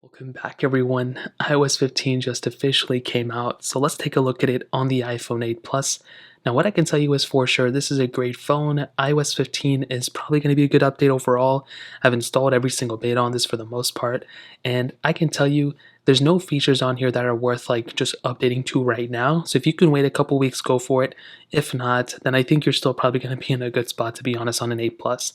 Welcome back everyone. iOS 15 just officially came out, so let's take a look at it on the iPhone 8 Plus. Now what I can tell you is for sure this is a great phone. iOS 15 is probably going to be a good update overall. I've installed every single beta on this for the most part, and I can tell you there's no features on here that are worth like just updating to right now. So if you can wait a couple weeks, go for it. If not, then I think you're still probably going to be in a good spot, to be honest, on an 8 Plus.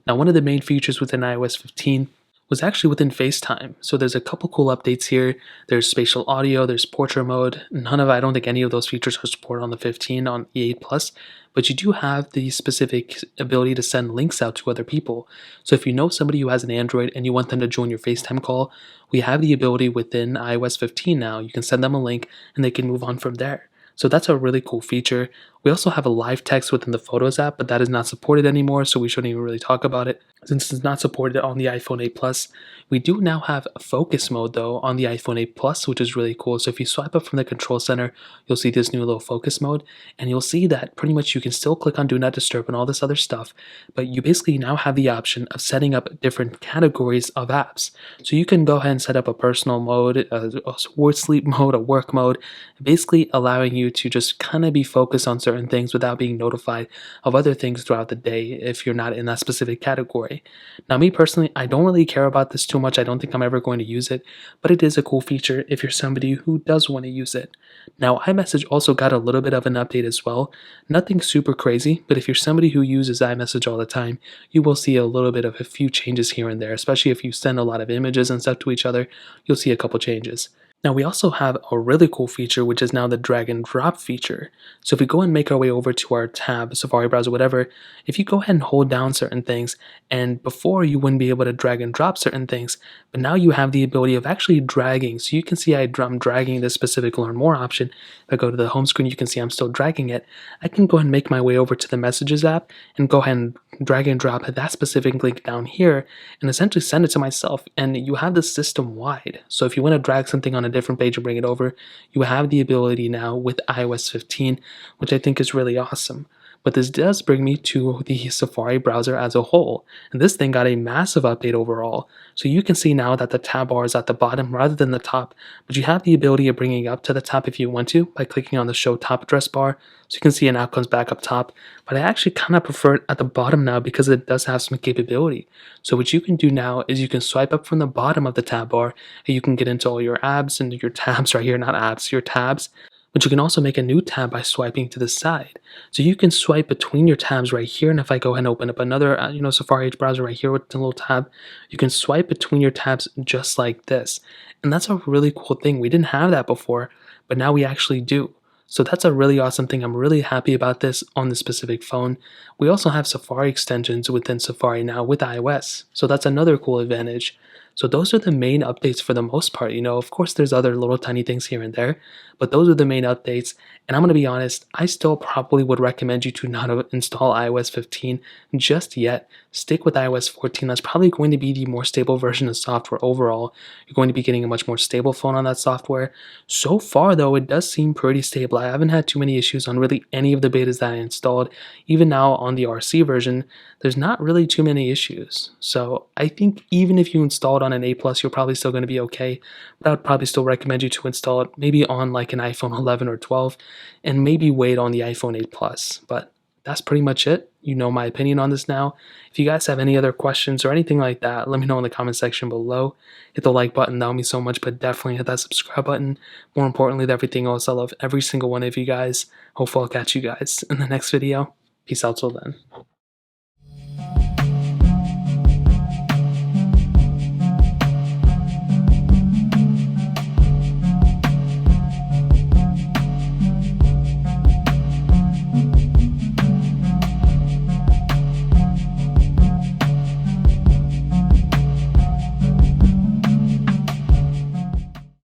Now one of the main features within iOS 15 was actually within Facetime. So there's a couple cool updates here. There's spatial audio, there's portrait mode. I don't think any of those features are supported on the 15 on the 8 Plus, but you do have the specific ability to send links out to other people. So if you know somebody who has an Android and you want them to join your Facetime call, we have the ability within iOS 15 now. You can send them a link and they can move on from there. So that's a really cool feature. We also have a live text within the Photos app, but that is not supported anymore, so we shouldn't even really talk about it since it's not supported on the iPhone 8 Plus. We do now have focus mode though on the iPhone 8 Plus, which is really cool. So if you swipe up from the control center, you'll see this new little focus mode, and you'll see that pretty much you can still click on Do Not Disturb and all this other stuff, but you basically now have the option of setting up different categories of apps. So you can go ahead and set up a personal mode, a sleep mode, a work mode, basically allowing you to just kind of be focused on certain things without being notified of other things throughout the day if you're not in that specific category. Now me personally, I don't really care about this too much. I don't think I'm ever going to use it, but it is a cool feature if you're somebody who does want to use it. Now iMessage also got a little bit of an update as well. Nothing super crazy, but if you're somebody who uses iMessage all the time, you will see a little bit of a few changes here and there, especially if you send a lot of images and stuff to each other, you'll see a couple changes. Now we also have a really cool feature, which is now the drag and drop feature. So if we go and make our way over to our tab, Safari browser, whatever, if you go ahead and hold down certain things, and before you wouldn't be able to drag and drop certain things, but now you have the ability of actually dragging. So you can see I'm dragging this specific Learn More option. If I go to the home screen, you can see I'm still dragging it. I can go ahead and make my way over to the Messages app and go ahead and drag and drop that specific link down here and essentially send it to myself, and you have this system wide. So if you want to drag something on a different page and bring it over, you have the ability now with iOS 15, which I think is really awesome. But this does bring me to the Safari browser as a whole, and this thing got a massive update overall. So you can see now that the tab bar is at the bottom rather than the top, but you have the ability of bringing it up to the top if you want to by clicking on the Show Top Address bar. So you can see it now comes back up top, but I actually kind of prefer it at the bottom now because it does have some capability. So what you can do now is you can swipe up from the bottom of the tab bar and you can get into all your apps and your tabs right here, not apps, your tabs. But you can also make a new tab by swiping to the side. So you can swipe between your tabs right here, and if I go ahead and open up another Safari browser right here with the little tab, you can swipe between your tabs just like this. And that's a really cool thing. We didn't have that before, but now we actually do. So that's a really awesome thing. I'm really happy about this on this specific phone. We also have Safari extensions within Safari now with iOS. So that's another cool advantage. So those are the main updates for the most part. Of course there's other little tiny things here and there, but those are the main updates. And I'm going to be honest, I still probably would recommend you to not install iOS 15 just yet. Stick with iOS 14. That's probably going to be the more stable version of software overall. You're going to be getting a much more stable phone on that software. So far though, it does seem pretty stable. I haven't had too many issues on really any of the betas that I installed. Even now on the RC version, there's not really too many issues. So I think even if you install it on an 8 Plus, you're probably still going to be okay. But I would probably still recommend you to install it maybe on like an iPhone 11 or 12 and maybe wait on the iPhone 8 Plus. But that's pretty much it. You know my opinion on this now. If you guys have any other questions or anything like that, let me know in the comment section below. Hit the like button, that would mean so much, but definitely hit that subscribe button. More importantly than everything else, I love every single one of you guys. Hopefully I'll catch you guys in the next video. Peace out till then.